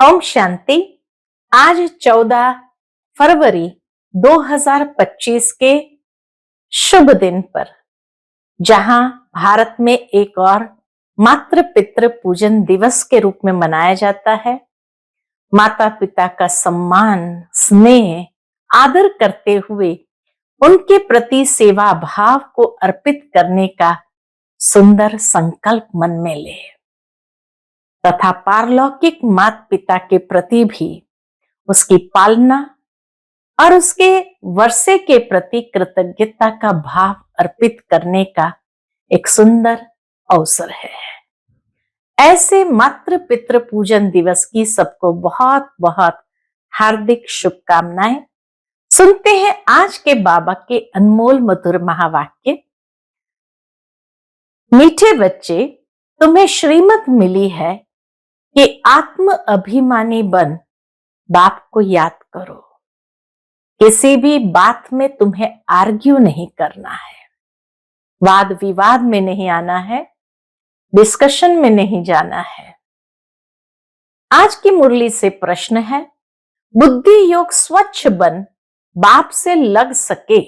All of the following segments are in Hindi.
ओम शांति। आज 14 फरवरी 2025 के शुभ दिन पर, जहां भारत में एक और मातृ पितृ पूजन दिवस के रूप में मनाया जाता है, माता पिता का सम्मान, स्नेह, आदर करते हुए उनके प्रति सेवा भाव को अर्पित करने का सुंदर संकल्प मन में ले, तथा पारलौकिक माता पिता के प्रति भी उसकी पालना और उसके वर्षे के प्रति कृतज्ञता का भाव अर्पित करने का एक सुंदर अवसर है। ऐसे मातृ पितृ पूजन दिवस की सबको बहुत बहुत हार्दिक शुभकामनाएं। सुनते हैं आज के बाबा के अनमोल मधुर महावाक्य। मीठे बच्चे, तुम्हें श्रीमत मिली है कि आत्म अभिमानी बन बाप को याद करो। किसी भी बात में तुम्हें आर्ग्यू नहीं करना है, वाद विवाद में नहीं आना है, डिस्कशन में नहीं जाना है। आज की मुरली से प्रश्न है, बुद्धि योग स्वच्छ बन बाप से लग सके,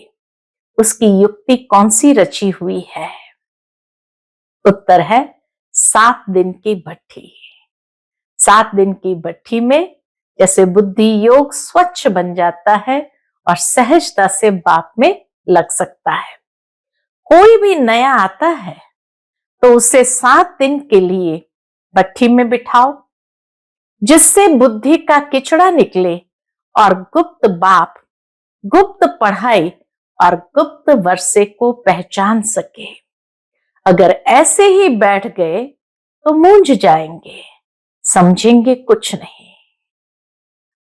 उसकी युक्ति कौन सी रची हुई है? उत्तर है 7 दिन की भट्ठी। 7 दिन की भट्ठी में जैसे बुद्धि योग स्वच्छ बन जाता है और सहजता से बाप में लग सकता है। कोई भी नया आता है तो उसे 7 दिन के लिए भट्ठी में बिठाओ, जिससे बुद्धि का किचड़ा निकले और गुप्त बाप, गुप्त पढ़ाई और गुप्त वर्षे को पहचान सके। अगर ऐसे ही बैठ गए तो मूंझ जाएंगे, समझेंगे कुछ नहीं।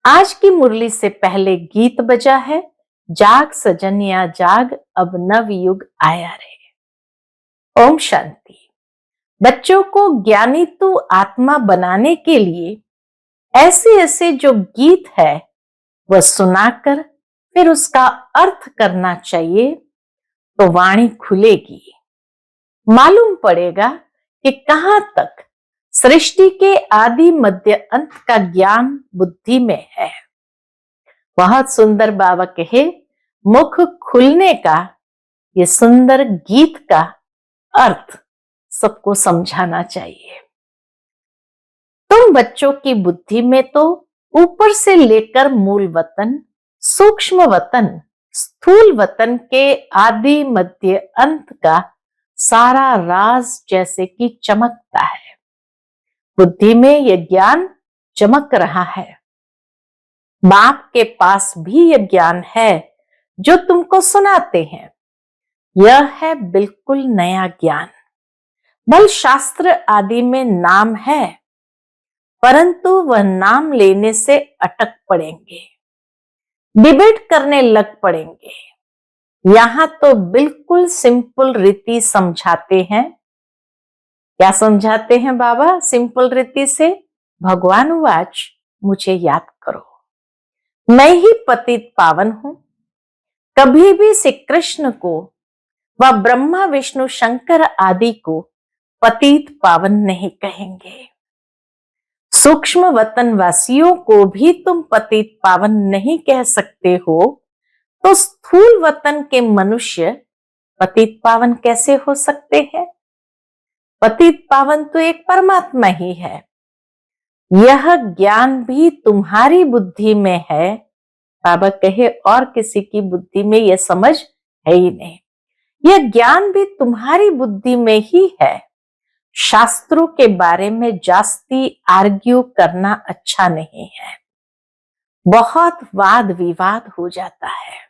आज की मुरली से पहले गीत बजा है, जाग सजनिया जाग, अब नव युग आया रे। ओम शांति। बच्चों को ज्ञानी तू आत्मा बनाने के लिए ऐसे ऐसे जो गीत है वह सुनाकर फिर उसका अर्थ करना चाहिए, तो वाणी खुलेगी। मालूम पड़ेगा कि कहां तक सृष्टि के आदि मध्य अंत का ज्ञान बुद्धि में है। बहुत सुंदर बाबा कहे, मुख खुलने का ये सुंदर गीत का अर्थ सबको समझाना चाहिए। तुम बच्चों की बुद्धि में तो ऊपर से लेकर मूल वतन, सूक्ष्म वतन, स्थूल वतन के आदि मध्य अंत का सारा राज जैसे कि चमकता है। बुद्धि में यह ज्ञान चमक रहा है। बाप के पास भी यह ज्ञान है जो तुमको सुनाते हैं। यह है बिल्कुल नया ज्ञान। बल शास्त्र आदि में नाम है, परंतु वह नाम लेने से अटक पड़ेंगे, डिबेट करने लग पड़ेंगे। यहां तो बिल्कुल सिंपल रीति समझाते हैं। क्या समझाते हैं बाबा सिंपल रीति से? भगवान वाच, मुझे याद करो, मैं ही पतित पावन हूं। कभी भी श्री कृष्ण को व ब्रह्मा विष्णु शंकर आदि को पतित पावन नहीं कहेंगे। सूक्ष्म वतन वासियों को भी तुम पतित पावन नहीं कह सकते हो, तो स्थूल वतन के मनुष्य पतित पावन कैसे हो सकते हैं? पतित पावन तो एक परमात्मा ही है। यह ज्ञान भी तुम्हारी बुद्धि में है। बाबा कहे और किसी की बुद्धि में यह समझ है ही नहीं। यह ज्ञान भी तुम्हारी बुद्धि में ही है। शास्त्रों के बारे में जास्ती आर्ग्यू करना अच्छा नहीं है। बहुत वाद विवाद हो जाता है।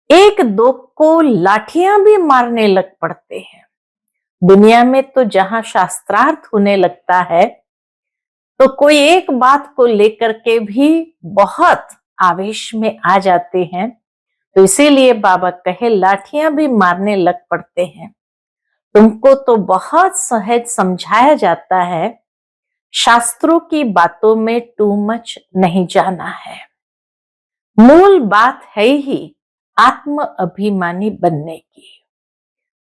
एक दो को लाठियां भी मारने लग पड़ते हैं। दुनिया में तो जहां शास्त्रार्थ होने लगता है तो कोई एक बात को लेकर के भी बहुत आवेश में आ जाते हैं। तो इसीलिए बाबा कहे लाठियां भी मारने लग पड़ते हैं। तुमको तो बहुत सहज समझाया जाता है, शास्त्रों की बातों में टू मच नहीं जाना है। मूल बात है ही आत्म अभिमानी बनने की।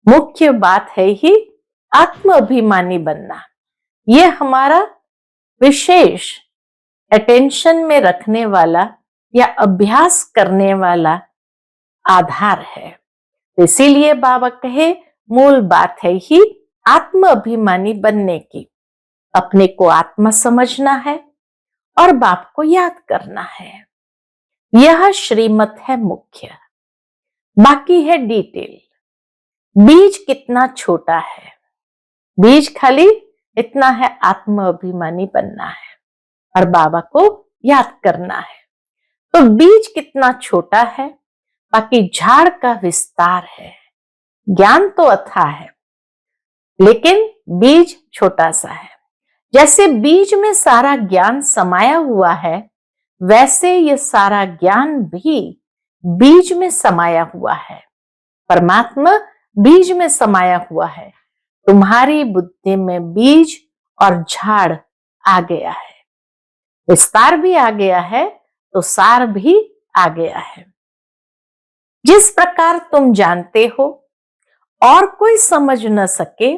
मुख्य बात है ही आत्म अभिमानी बनना। यह हमारा विशेष अटेंशन में रखने वाला या अभ्यास करने वाला आधार है। तो इसीलिए बाबा कहे मूल बात है ही आत्म अभिमानी बनने की। अपने को आत्मा समझना है और बाप को याद करना है। यह श्रीमत है मुख्य, बाकी है डिटेल। बीज कितना छोटा है, बीज खाली इतना है, आत्म अभिमानी बनना है और बाबा को याद करना है। तो बीज कितना छोटा है, बाकी झाड़ का विस्तार है। ज्ञान तो अथाह है, लेकिन बीज छोटा सा है। जैसे बीज में सारा ज्ञान समाया हुआ है, वैसे ये सारा ज्ञान भी बीज में समाया हुआ है। परमात्मा बीज में समाया हुआ है। तुम्हारी बुद्धि में बीज और झाड़ आ गया है, विस्तार भी आ गया है, तो सार भी आ गया है। जिस प्रकार तुम जानते हो और कोई समझ न सके,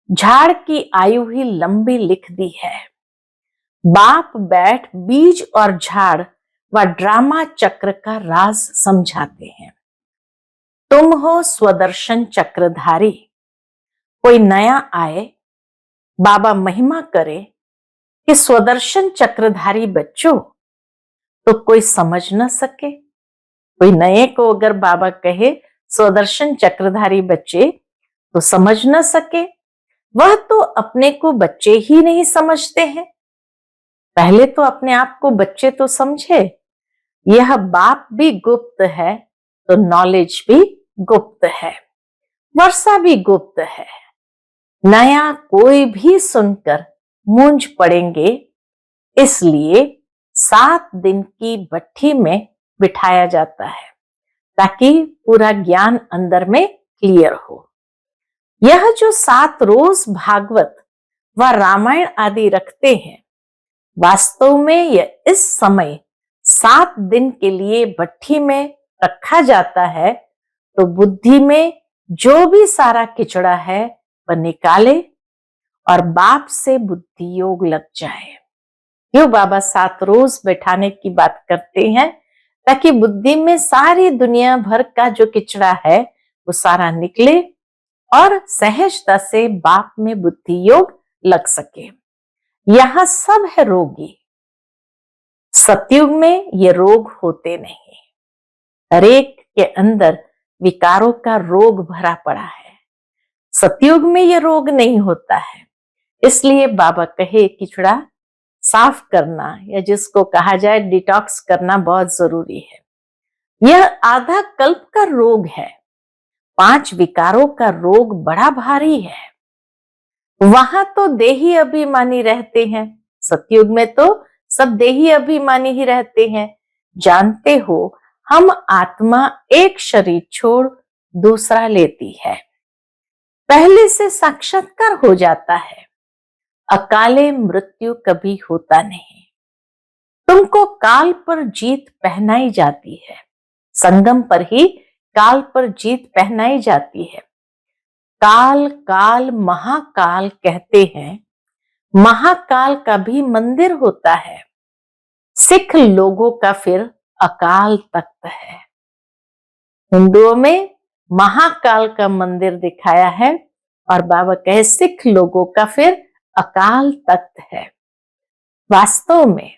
झाड़ की आयु ही लंबी लिख दी है। बाप बैठ बीज और झाड़ व ड्रामा चक्र का राज समझाते हैं। तुम हो स्वदर्शन चक्रधारी। कोई नया आए, बाबा महिमा करे कि स्वदर्शन चक्रधारी बच्चों, तो कोई समझ न सके। कोई नए को अगर बाबा कहे स्वदर्शन चक्रधारी बच्चे, तो समझ न सके। वह तो अपने को बच्चे ही नहीं समझते हैं। पहले तो अपने आप को बच्चे तो समझे। यह बाप भी गुप्त है, तो नॉलेज भी गुप्त है, वर्षा भी गुप्त है। नया कोई भी सुनकर मूंझ पड़ेंगे, इसलिए 7 दिन की भट्ठी में बिठाया जाता है, ताकि पूरा ज्ञान अंदर में क्लियर हो। यह जो 7 रोज भागवत व रामायण आदि रखते हैं, वास्तव में यह इस समय 7 दिन के लिए भट्ठी में रखा जाता है, तो बुद्धि में जो भी सारा किचड़ा है वह निकाले और बाप से बुद्धि योग लग जाए। क्यों बाबा 7 रोज बैठाने की बात करते हैं? ताकि बुद्धि में सारी दुनिया भर का जो किचड़ा है वो सारा निकले और सहजता से बाप में बुद्धि योग लग सके। यहां सब है रोगी। सतयुग में ये रोग होते नहीं। हर एक के अंदर विकारों का रोग भरा पड़ा है। सतयुग में ये रोग नहीं होता है। इसलिए बाबा कहे किचड़ा साफ करना, या जिसको कहा जाए डिटॉक्स करना, बहुत जरूरी है। यह आधा कल्प का रोग है। 5 विकारों का रोग बड़ा भारी है। वहां तो देही अभिमानी रहते हैं, सतयुग में तो सब देही अभिमानी ही रहते हैं। जानते हो, हम आत्मा एक शरीर छोड़ दूसरा लेती है, पहले से साक्षात्कार हो जाता है। अकाले मृत्यु कभी होता नहीं। तुमको काल पर जीत पहनाई जाती है। संगम पर ही काल पर जीत पहनाई जाती है। काल काल महाकाल कहते हैं। महाकाल का भी मंदिर होता है। सिख लोगों का फिर अकाल तख्त है। हिंदुओं में महाकाल का मंदिर दिखाया है और बाबा कहे सिख लोगों का फिर अकाल तख्त है। वास्तव में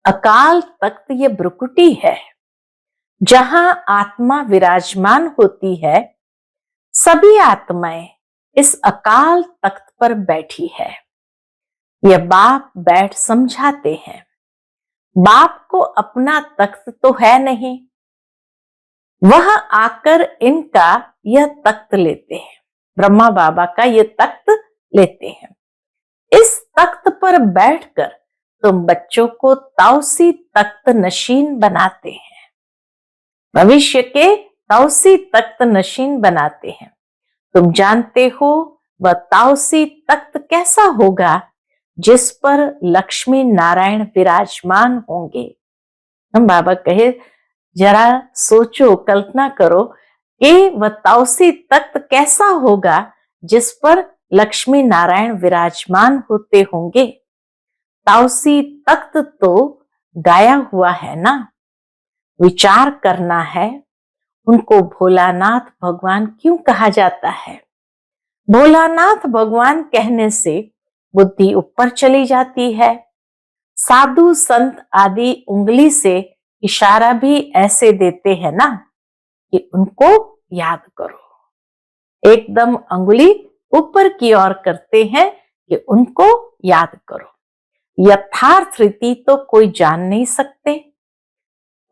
अकाल तख्त ये ब्रुकुटी है, जहां आत्मा विराजमान होती है। सभी आत्माएं इस अकाल तख्त पर बैठी है। यह बाप बैठ समझाते हैं। बाप को अपना तख्त तो है नहीं, वह आकर इनका यह तख्त लेते हैं। ब्रह्मा बाबा का यह तख्त लेते हैं। इस तख्त पर बैठकर तुम बच्चों को ताउसी तख्त नशीन बनाते हैं। भविष्य के ताउसी तख्त नशीन बनाते हैं। तुम जानते हो वह ताउसी तख्त कैसा होगा, जिस पर लक्ष्मी नारायण विराजमान होंगे। हम बाबा कहे जरा सोचो, कल्पना करो कि वह ताउसी तख्त कैसा होगा जिस पर लक्ष्मी नारायण विराजमान होते होंगे। ताउसी तख्त तो गाया हुआ है ना। विचार करना है, उनको भोलानाथ भगवान क्यों कहा जाता है। भोलानाथ भगवान कहने से बुद्धि ऊपर चली जाती है। साधु संत आदि उंगली से इशारा भी ऐसे देते हैं ना कि उनको याद करो। एकदम अंगुली ऊपर की ओर करते हैं कि उनको याद करो। यथार्थ रीति तो कोई जान नहीं सकते।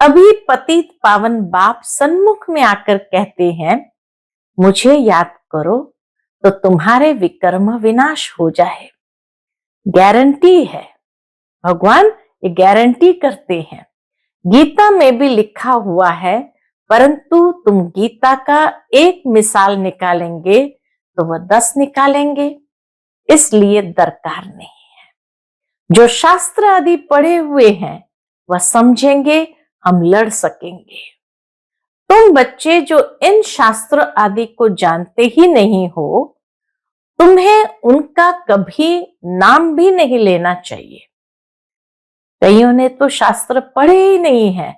अभी पतित पावन बाप सन्मुख में आकर कहते हैं, मुझे याद करो तो तुम्हारे विकर्म विनाश हो जाए। गारंटी है, भगवान ये गारंटी करते हैं। गीता में भी लिखा हुआ है, परंतु तुम गीता का एक मिसाल निकालेंगे तो वह 10 निकालेंगे, इसलिए दरकार नहीं है। जो शास्त्र आदि पढ़े हुए हैं वह समझेंगे, हम लड़ सकेंगे। तुम बच्चे जो इन शास्त्र आदि को जानते ही नहीं हो, तुम्हें उनका कभी नाम भी नहीं लेना चाहिए। कईयों ने तो शास्त्र पढ़े ही नहीं है,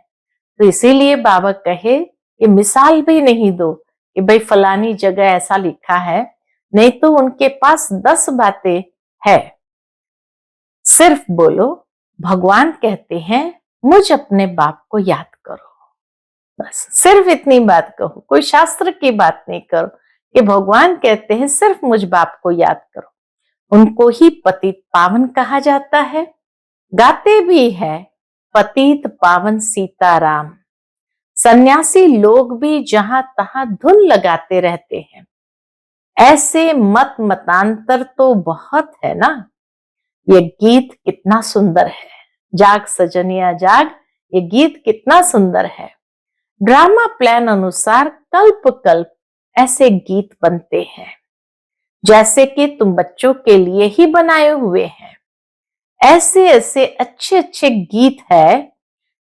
तो इसीलिए बाबा कहे कि मिसाल भी नहीं दो कि भाई फलानी जगह ऐसा लिखा है, नहीं तो उनके पास 10 बातें है। सिर्फ बोलो, भगवान कहते हैं मुझ अपने बाप को याद करो। बस सिर्फ इतनी बात कहो, कोई शास्त्र की बात नहीं करो कि भगवान कहते हैं सिर्फ मुझ बाप को याद करो। उनको ही पतित पावन कहा जाता है। गाते भी है, पतित पावन सीताराम। सन्यासी लोग भी जहां तहां धुन लगाते रहते हैं। ऐसे मत मतांतर तो बहुत है ना। ये गीत कितना सुंदर है, जाग सजनिया जाग, ये गीत कितना सुंदर है। ड्रामा प्लान अनुसार कल्प कल्प ऐसे गीत बनते हैं, जैसे कि तुम बच्चों के लिए ही बनाए हुए हैं। ऐसे ऐसे अच्छे अच्छे गीत है,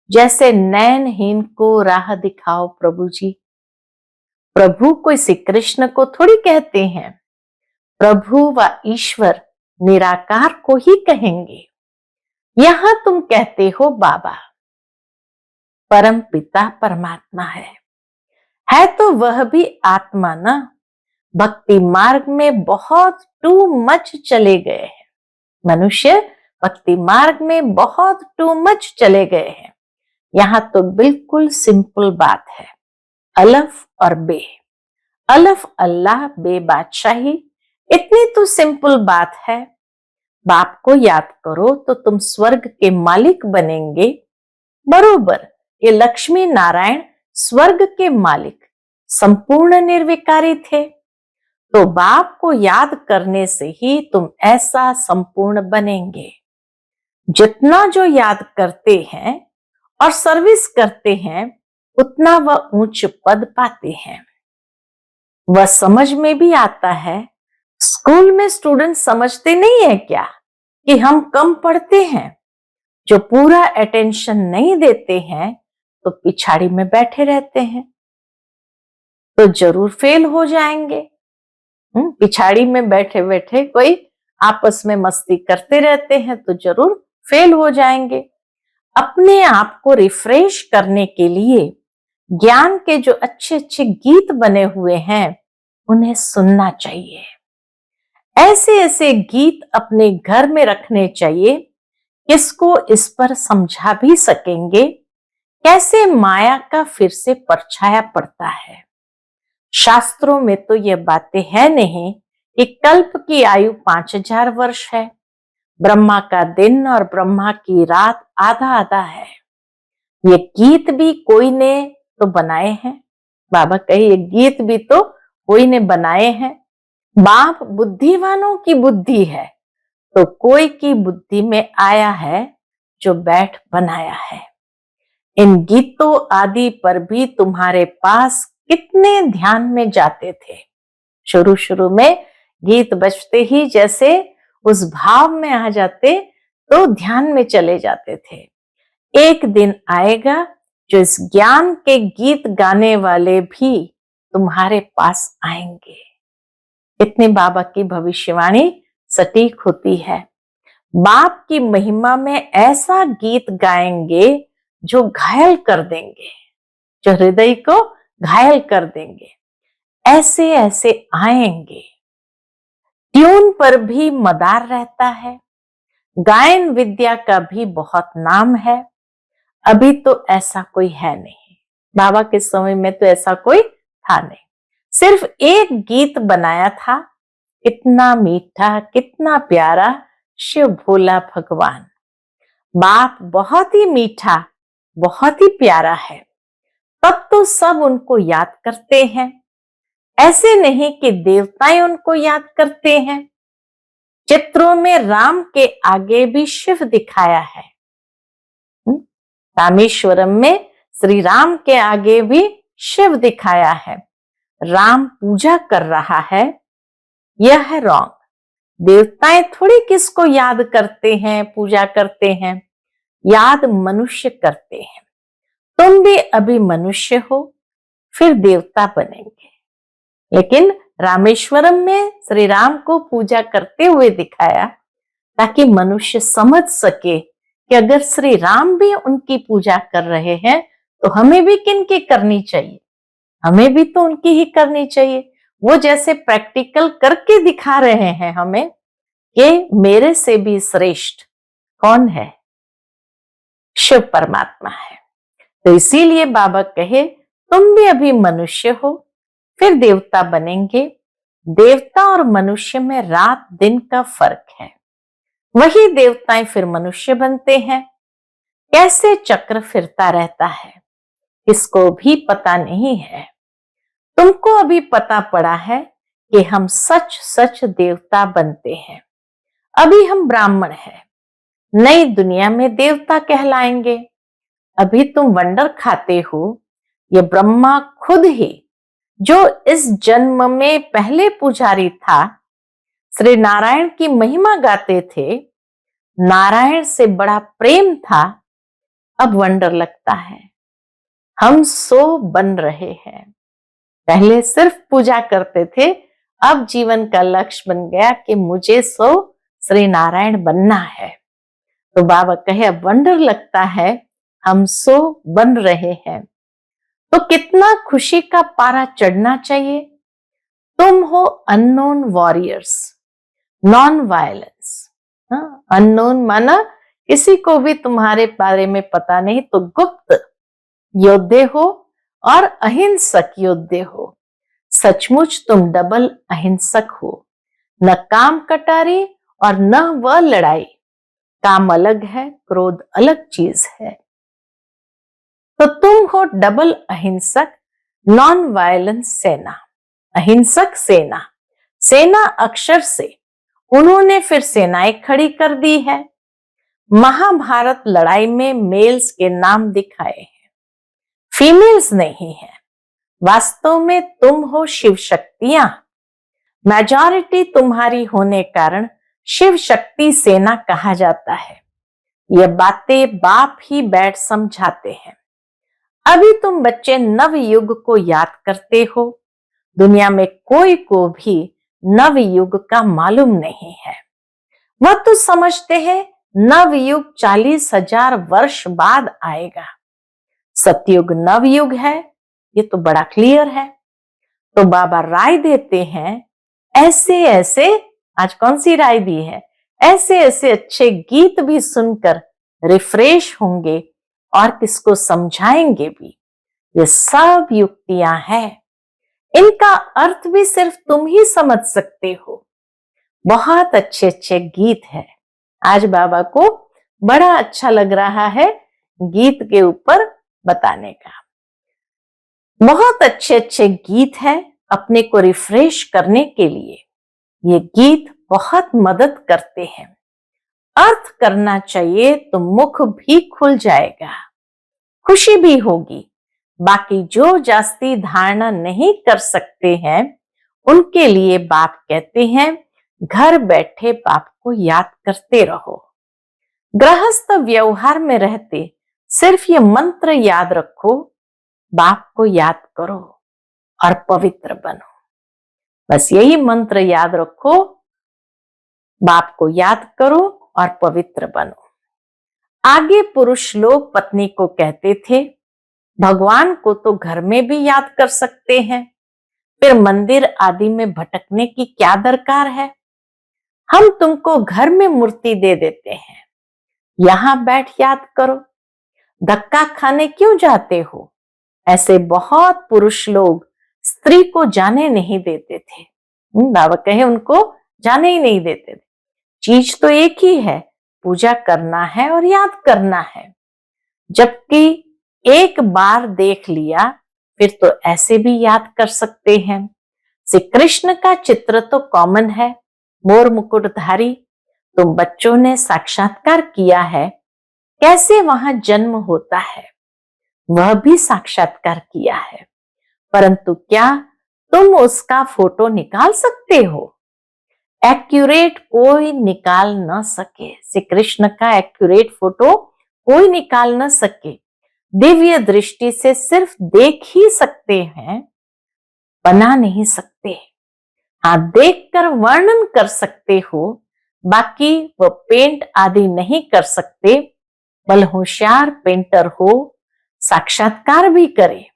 जैसे नैनहीन को राह दिखाओ प्रभु जी। प्रभु कोई श्री कृष्ण को थोड़ी कहते हैं, प्रभु व ईश्वर निराकार को ही कहेंगे। यहां तुम कहते हो बाबा, परम पिता परमात्मा है तो वह भी आत्मा ना। भक्ति मार्ग में बहुत टू मच चले गए हैं। मनुष्य भक्ति मार्ग में बहुत टू मच चले गए हैं। यहां तो बिल्कुल सिंपल बात है, अलफ और बे। अलफ अल्लाह, बे बादशाही, इतनी तो सिंपल बात है। बाप को याद करो तो तुम स्वर्ग के मालिक बनेंगे। बरोबर, ये लक्ष्मी नारायण स्वर्ग के मालिक संपूर्ण निर्विकारी थे, तो बाप को याद करने से ही तुम ऐसा संपूर्ण बनेंगे। जितना जो याद करते हैं और सर्विस करते हैं, उतना वह उच्च पद पाते हैं। वह समझ में भी आता है। स्कूल में स्टूडेंट समझते नहीं है क्या कि हम कम पढ़ते हैं। जो पूरा अटेंशन नहीं देते हैं तो पिछाड़ी में बैठे रहते हैं, तो जरूर फेल हो जाएंगे। पिछाड़ी में बैठे बैठे कोई आपस में मस्ती करते रहते हैं तो जरूर फेल हो जाएंगे। अपने आप को रिफ्रेश करने के लिए ज्ञान के जो अच्छे अच्छे गीत बने हुए हैं, उन्हें सुनना चाहिए। ऐसे ऐसे गीत अपने घर में रखने चाहिए। किसको इस पर समझा भी सकेंगे कैसे माया का फिर से परछाया पड़ता है। शास्त्रों में तो ये बातें है नहीं कि कल्प की आयु 5000 वर्ष है, ब्रह्मा का दिन और ब्रह्मा की रात आधा आधा है। ये गीत भी कोई ने तो बनाए हैं। बाबा कहे ये गीत भी तो कोई ने बनाए हैं। बाप बुद्धिवानों की बुद्धि है, तो कोई की बुद्धि में आया है जो बैठ बनाया है। इन गीतों आदि पर भी तुम्हारे पास कितने ध्यान में जाते थे। शुरू शुरू में गीत बजते ही जैसे उस भाव में आ जाते तो ध्यान में चले जाते थे। एक दिन आएगा जो इस ज्ञान के गीत गाने वाले भी तुम्हारे पास आएंगे। इतनी बाबा की भविष्यवाणी सटीक होती है। बाप की महिमा में ऐसा गीत गाएंगे जो घायल कर देंगे, जो हृदय को घायल कर देंगे। ऐसे ऐसे आएंगे। ट्यून पर भी मदार रहता है। गायन विद्या का भी बहुत नाम है। अभी तो ऐसा कोई है नहीं। बाबा के समय में तो ऐसा कोई था नहीं। सिर्फ एक गीत बनाया था, कितना मीठा कितना प्यारा शिव भोला भगवान। बाप बहुत ही मीठा, बहुत ही प्यारा है। तब तो सब उनको याद करते हैं। ऐसे नहीं कि देवताएं उनको याद करते हैं। चित्रों में राम के आगे भी शिव दिखाया है। रामेश्वरम में श्री राम के आगे भी शिव दिखाया है। राम पूजा कर रहा है, यह है रॉन्ग। देवताएं थोड़ी किसको याद करते हैं, पूजा करते हैं। याद मनुष्य करते हैं। तुम भी अभी मनुष्य हो, फिर देवता बनेंगे। लेकिन रामेश्वरम में श्री राम को पूजा करते हुए दिखाया, ताकि मनुष्य समझ सके कि अगर श्री राम भी उनकी पूजा कर रहे हैं तो हमें भी किनकी करनी चाहिए, हमें भी तो उनकी ही करनी चाहिए। वो जैसे प्रैक्टिकल करके दिखा रहे हैं हमें कि मेरे से भी श्रेष्ठ कौन है, शिव परमात्मा है। तो इसीलिए बाबा कहे तुम भी अभी मनुष्य हो, फिर देवता बनेंगे। देवता और मनुष्य में रात दिन का फर्क है। वही देवताएं फिर मनुष्य बनते हैं। कैसे चक्र फिरता रहता है, किसको भी पता नहीं है। तुमको अभी पता पड़ा है कि हम सच सच देवता बनते हैं। अभी हम ब्राह्मण हैं, नई दुनिया में देवता कहलाएंगे। अभी तुम वंडर खाते हो। ये ब्रह्मा खुद ही, जो इस जन्म में पहले पुजारी था, श्री नारायण की महिमा गाते थे, नारायण से बड़ा प्रेम था, अब वंडर लगता है। हम सो बन रहे हैं। पहले सिर्फ पूजा करते थे, अब जीवन का लक्ष्य बन गया कि मुझे सो श्री नारायण बनना है। तो बाबा कहे अब वंडर लगता है, हम सो बन रहे हैं। तो कितना खुशी का पारा चढ़ना चाहिए। तुम हो unknown warriors, non violence. Unknown माना किसी को भी तुम्हारे बारे में पता नहीं, तो गुप्त योद्धे हो और अहिंसक योद्धे हो। सचमुच तुम डबल अहिंसक हो। न काम कटारी और न वह लड़ाई। काम अलग है, क्रोध अलग चीज है। तो तुम हो डबल अहिंसक, नॉन वायलेंस सेना। अहिंसक सेना, सेना अक्षर से उन्होंने फिर सेनाएं खड़ी कर दी है। महाभारत लड़ाई में मेल्स के नाम दिखाए हैं, फीमेल्स नहीं है। वास्तव में तुम हो शिव शक्तियां। मेजॉरिटी तुम्हारी होने कारण शिव शक्ति सेना कहा जाता है। यह बातें बाप ही बैठ समझाते हैं। अभी तुम बच्चे नव युग को याद करते हो। दुनिया में कोई को भी नव युग का मालूम नहीं है। वह तो समझते हैं नव युग 40,000 वर्ष बाद आएगा। सतयुग नव युग है, ये तो बड़ा क्लियर है। तो बाबा राय देते हैं, ऐसे ऐसे, आज कौन सी राय दी है, ऐसे ऐसे अच्छे गीत भी सुनकर रिफ्रेश होंगे और किसको समझाएंगे भी। ये सब युक्तियां हैं, इनका अर्थ भी सिर्फ तुम ही समझ सकते हो। बहुत अच्छे अच्छे गीत है। आज बाबा को बड़ा अच्छा लग रहा है गीत के ऊपर बताने का। बहुत अच्छे अच्छे गीत है अपने को रिफ्रेश करने के लिए। ये गीत बहुत मदद करते हैं। अर्थ करना चाहिए तो मुख भी खुल जाएगा, खुशी भी होगी। बाकी जो जास्ती धारणा नहीं कर सकते हैं, उनके लिए बाप कहते हैं घर बैठे बाप को याद करते रहो। गृहस्थ व्यवहार में रहते सिर्फ ये मंत्र याद रखो, बाप को याद करो और पवित्र बनो। बस यही मंत्र याद रखो, बाप को याद करो और पवित्र बनो। आगे पुरुष लोग पत्नी को कहते थे, भगवान को तो घर में भी याद कर सकते हैं, फिर मंदिर आदि में भटकने की क्या दरकार है। हम तुमको घर में मूर्ति दे देते हैं, यहां बैठ याद करो, धक्का खाने क्यों जाते हो। ऐसे बहुत पुरुष लोग स्त्री को जाने नहीं देते थे। बाबा कहे उनको जाने ही नहीं देते थे। चीज तो एक ही है, पूजा करना है और याद करना है। जबकि एक बार देख लिया फिर तो ऐसे भी याद कर सकते हैं। श्री कृष्ण का चित्र तो कॉमन है, मोर मुकुटधारी। तुम बच्चों ने साक्षात्कार किया है, कैसे वहां जन्म होता है वह भी साक्षात्कार किया है, परंतु क्या तुम उसका फोटो निकाल सकते हो। एक्यूरेट कोई निकाल न सके, श्री कृष्ण का एक्यूरेट फोटो कोई निकाल न सके। दिव्य दृष्टि से सिर्फ देख ही सकते हैं, बना नहीं सकते। हाँ, देखकर वर्णन कर सकते हो, बाकी वो पेंट आदि नहीं कर सकते। बल होशियार पेंटर हो, साक्षात्कार भी करे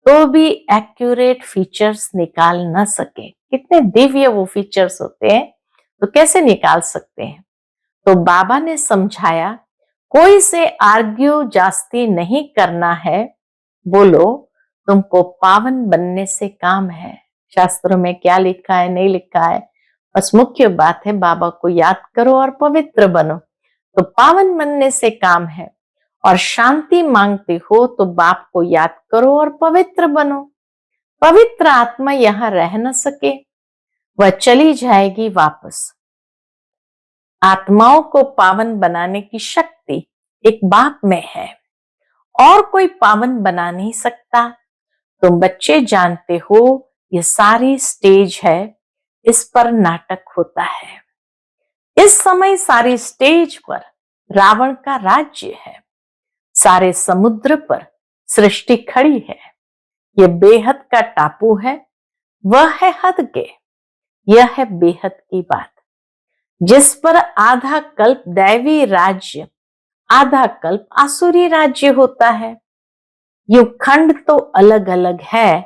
तो भी एक्यूरेट फीचर्स निकाल न सके। कितने दिव्य वो फीचर्स होते हैं, तो कैसे निकाल सकते हैं। तो बाबा ने समझाया, कोई से आर्ग्यू जास्ती नहीं करना है, बोलो तुमको पावन बनने से काम है। शास्त्रों में क्या लिखा है नहीं लिखा है, बस मुख्य बात है बाबा को याद करो और पवित्र बनो, तो पावन बनने से काम है। और शांति मांगते हो तो बाप को याद करो और पवित्र बनो। पवित्र आत्मा यहां रह न सके, वह चली जाएगी वापस। आत्माओं को पावन बनाने की शक्ति एक बाप में है, और कोई पावन बना नहीं सकता। तुम बच्चे जानते हो ये सारी स्टेज है, इस पर नाटक होता है। इस समय सारी स्टेज पर रावण का राज्य है, सारे समुद्र पर सृष्टि खड़ी है। यह बेहद का टापू है, वह है हद के, यह है बेहद की बात, जिस पर आधा कल्प दैवी राज्य, आधा कल्प आसुरी राज्य होता है। ये खंड तो अलग अलग है,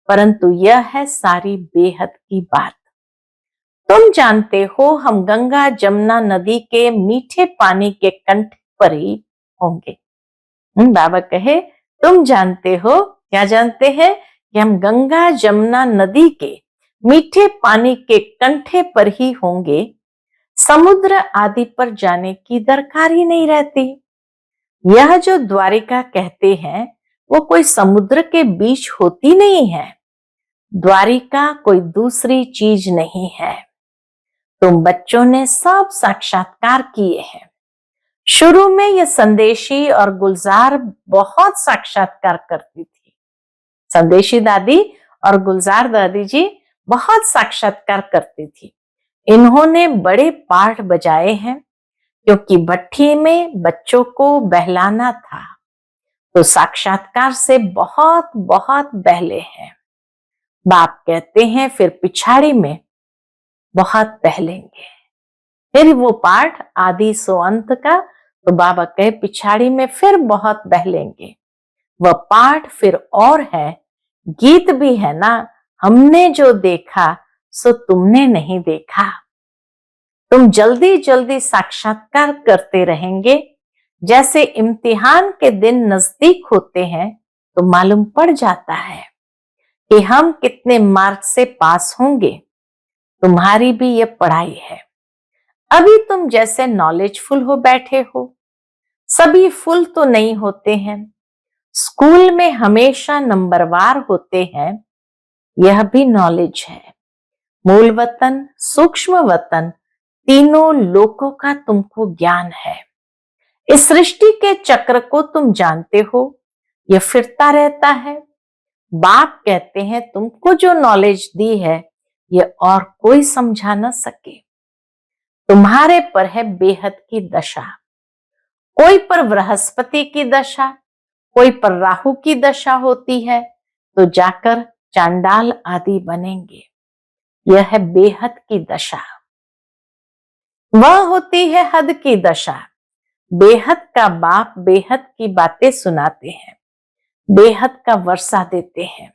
परंतु यह है सारी बेहद की बात। तुम जानते हो हम गंगा जमुना नदी के मीठे पानी के कंठ पर ही होंगे। बाबा कहे तुम जानते हो, क्या जानते हैं, कि हम गंगा जमुना नदी के मीठे पानी के कंठे पर ही होंगे। समुद्र आदि पर जाने की दरकार ही नहीं रहती। यह जो द्वारिका कहते हैं वो कोई समुद्र के बीच होती नहीं है। द्वारिका कोई दूसरी चीज नहीं है। तुम बच्चों ने सब साक्षात्कार किए हैं। शुरू में यह संदेशी और गुलजार बहुत साक्षात्कार करती थी। संदेशी दादी और गुलजार दादी जी बहुत साक्षात्कार करती थी। इन्होंने बड़े पाठ बजाए हैं, क्योंकि भट्ठी में बच्चों को बहलाना था, तो साक्षात्कार से बहुत बहुत बहले हैं। बाप कहते हैं फिर पिछाड़ी में बहुत बहलेंगे। फिर वो पाठ आदि सो अंत का, तो बाबा कहे पिछाड़ी में फिर बहुत बहलेंगे। वह पाठ फिर और है, गीत भी है ना, हमने जो देखा सो तुमने नहीं देखा। तुम जल्दी जल्दी साक्षात्कार करते रहेंगे। जैसे इम्तिहान के दिन नजदीक होते हैं तो मालूम पड़ जाता है कि हम कितने मार्क्स से पास होंगे। तुम्हारी भी ये पढ़ाई है। अभी तुम जैसे नॉलेजफुल हो बैठे हो, सभी फुल तो नहीं होते हैं। स्कूल में हमेशा नंबरवार होते हैं, यह भी नॉलेज है। मूल वतन, सूक्ष्म वतन, तीनों लोकों का तुमको ज्ञान है। इस सृष्टि के चक्र को तुम जानते हो, यह फिरता रहता है। बाप कहते हैं तुमको जो नॉलेज दी है यह और कोई समझा न सके। तुम्हारे पर है बेहद की दशा। कोई पर बृहस्पति की दशा, कोई पर राहु की दशा होती है, तो जाकर चांडाल आदि बनेंगे। यह है बेहद की दशा। वह होती है हद की दशा। बेहद का बाप बेहद की बातें सुनाते हैं, बेहद का वर्षा देते हैं।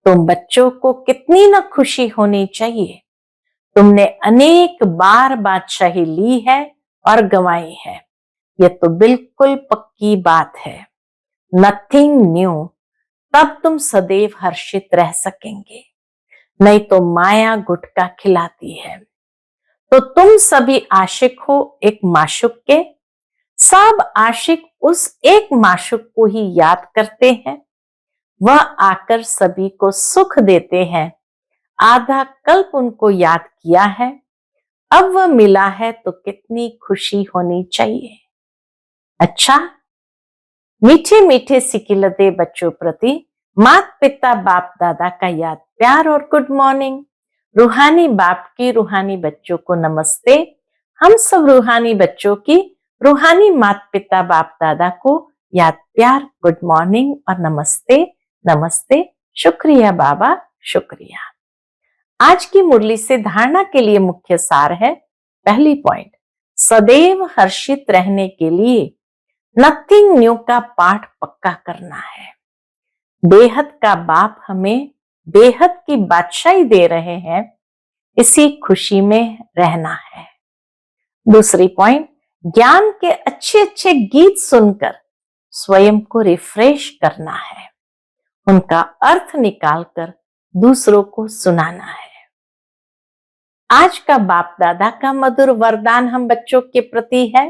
तो बच्चों को कितनी न खुशी होनी चाहिए। तुमने अनेक बार बादशाही ली है और गंवाई है, यह तो बिल्कुल पक्की बात है। नथिंग न्यू, तब तुम सदैव हर्षित रह सकेंगे, नहीं तो माया गुटका खिलाती है। तो तुम सभी आशिक हो एक माशूक के। सब आशिक उस एक माशूक को ही याद करते हैं। वह आकर सभी को सुख देते हैं। आधा कल्प उनको याद किया है, अब वह मिला है तो कितनी खुशी होनी चाहिए। अच्छा, मीठे मीठे सिकिलते बच्चों प्रति माता पिता बाप दादा का याद प्यार और गुड मॉर्निंग। रूहानी बाप की रूहानी बच्चों को नमस्ते। हम सब रूहानी बच्चों की रूहानी माता पिता बाप दादा को याद प्यार गुड मॉर्निंग और नमस्ते नमस्ते। शुक्रिया बाबा, शुक्रिया। आज की मुरली से धारणा के लिए मुख्य सार है। पहली पॉइंट, सदैव हर्षित रहने के लिए नथिंग न्यू का पाठ पक्का करना है। बेहद का बाप हमें बेहद की बादशाही दे रहे हैं, इसी खुशी में रहना है। दूसरी पॉइंट, ज्ञान के अच्छे अच्छे गीत सुनकर स्वयं को रिफ्रेश करना है, उनका अर्थ निकालकर दूसरों को सुनाना है। आज का बाप दादा का मधुर वरदान हम बच्चों के प्रति है,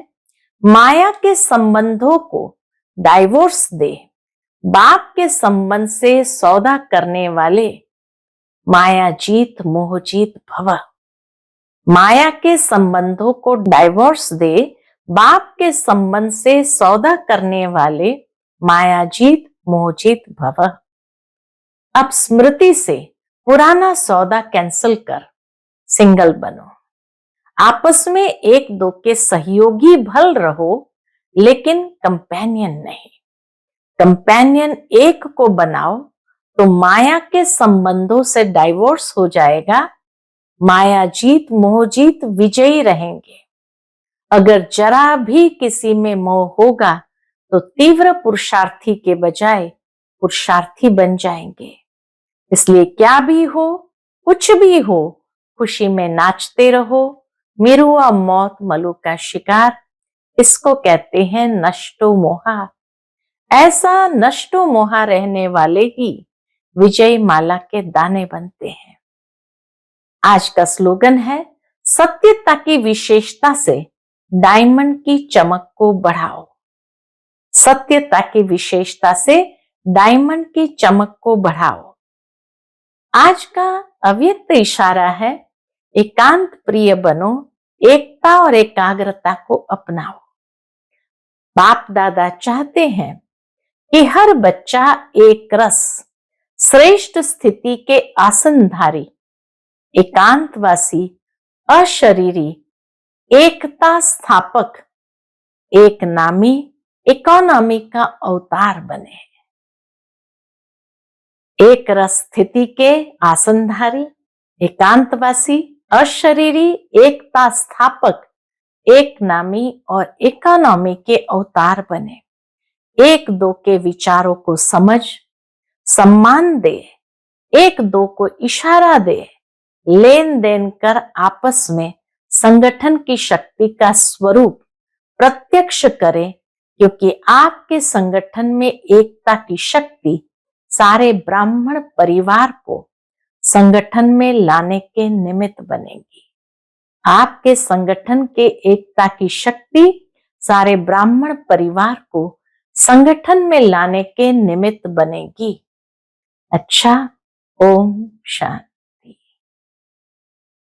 माया के संबंधों को डाइवोर्स दे। बाप के संबंध से सौदा करने वाले माया जीत मोह जीत भव। माया के संबंधों को डाइवोर्स दे, बाप के संबंध से सौदा करने वाले माया जीत मोह जीत भव। अब स्मृति से पुराना सौदा कैंसिल कर सिंगल बनो। आपस में एक दो के सहयोगी भल रहो, लेकिन कंपेनियन नहीं। कंपेनियन एक को बनाओ तो माया के संबंधों से डाइवोर्स हो जाएगा। माया जीत मोह जीत विजयी रहेंगे। अगर जरा भी किसी में मोह होगा तो तीव्र पुरुषार्थी के बजाय पुरुषार्थी बन जाएंगे। इसलिए क्या भी हो, कुछ भी हो, खुशी में नाचते रहो। मिरुआ मौत मलु का शिकार, इसको कहते हैं नष्टो मोहा। ऐसा नष्टो मोहा रहने वाले ही विजय माला के दाने बनते हैं। आज का स्लोगन है, सत्यता की विशेषता से डायमंड की चमक को बढ़ाओ। सत्यता की विशेषता से डायमंड की चमक को बढ़ाओ। आज का अव्यक्त इशारा है, एकांत प्रिय बनो, एकता और एकाग्रता को अपनाओ। बाप दादा चाहते हैं कि हर बच्चा एक रस श्रेष्ठ स्थिति के आसनधारी, एकांतवासी, अशरीरी, एकता स्थापक, एक नामी इकोनॉमी का अवतार बने। एक रस स्थिति के आसनधारी, एकांतवासी, अशरीरी, एकता स्थापक, एक नामी और इकोनॉमी के अवतार बने। एक दो के विचारों को समझ, सम्मान दे, एक दो को इशारा दे, लेन देन कर आपस में संगठन की शक्ति का स्वरूप प्रत्यक्ष करें, क्योंकि आपके संगठन में एकता की शक्ति सारे ब्राह्मण परिवार को संगठन में लाने के निमित्त बनेगी। आपके संगठन के एकता की शक्ति सारे ब्राह्मण परिवार को संगठन में लाने के निमित्त बनेगी। अच्छा, ओम शांति।